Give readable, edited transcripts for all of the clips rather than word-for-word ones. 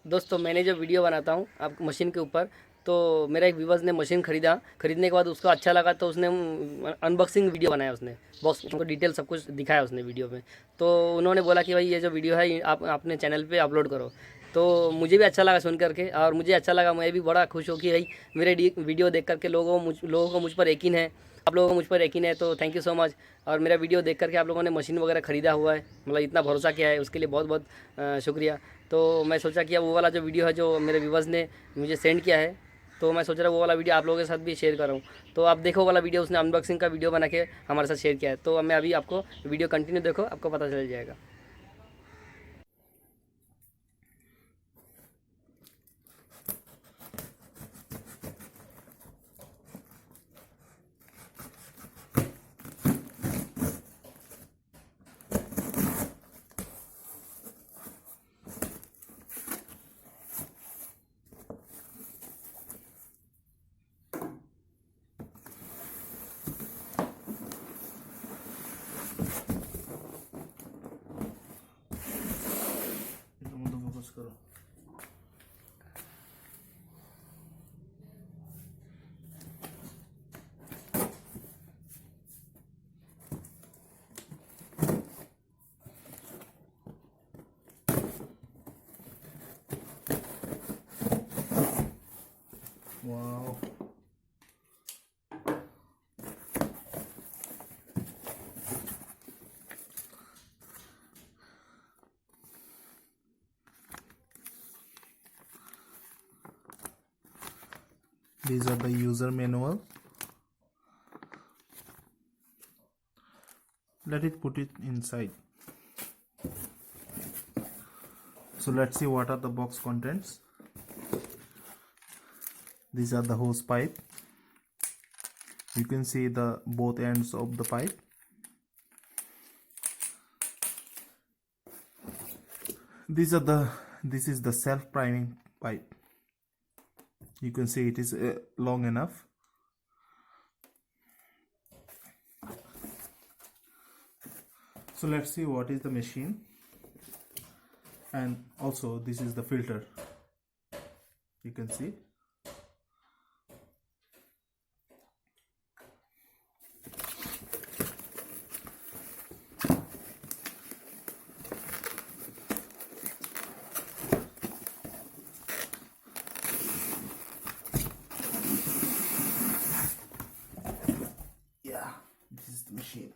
दोस्तों मैंने जो वीडियो बनाता हूँ आप मशीन के ऊपर, तो मेरा एक व्यूवर्स ने मशीन खरीदा, खरीदने के बाद उसको अच्छा लगा तो उसने अनबॉक्सिंग वीडियो बनाया, उसने बॉक्स को डिटेल सब कुछ दिखाया उसने वीडियो में। तो उन्होंने बोला कि भाई ये जो वीडियो है आप अपने चैनल पे अपलोड करो। तो मुझे भी अच्छा लगा सुन करके, और मुझे अच्छा लगा, मैं भी बड़ा खुश हूँ कि भाई मेरे वीडियो देख करके लोगों को मुझ पर यकीन है, आप लोगों को मुझ पर यकीन है, तो थैंक यू सो मच। और मेरा वीडियो देख करके आप लोगों ने मशीन वगैरह ख़रीदा हुआ है, मतलब इतना भरोसा किया है, उसके लिए बहुत बहुत शुक्रिया। तो मैं सोचा कि अब वो वाला जो वीडियो है जो मेरे व्यूवर्स ने मुझे सेंड किया है, तो मैं सोच रहा हूँ वो वाला वीडियो आप लोगों के साथ भी शेयर करूँ। तो आप देखो वाला वीडियो, उसने अनबॉक्सिंग का वीडियो बना के हमारे साथ शेयर किया है। तो मैं अभी आपको वीडियो कंटिन्यू देखो, आपको पता चल जाएगा। फोकस करो। Wow. These are the user manual. Let it put it inside. So let's see what are the box contents. These are the hose pipe. You can see the both ends of the pipe. This is the self priming pipe. You can see it is long enough. So let's see what is the machine, and also this is the filter. You can see. Yeah, this is the machine.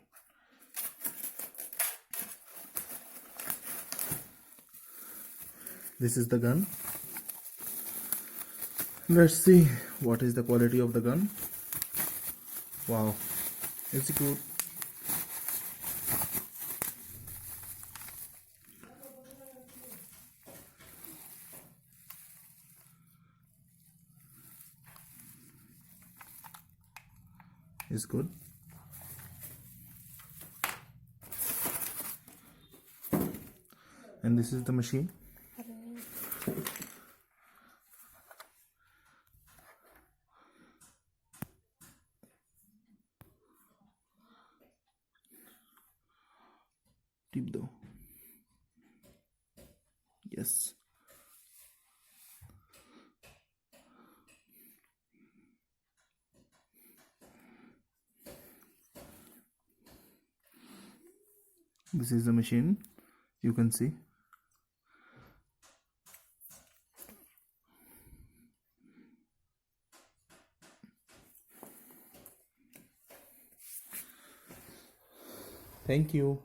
This is the gun. Let's see what is the quality of the gun. Wow, it's good. It's good. And this is the machine. Tip though. Yes. This is the machine. You can see. Thank you.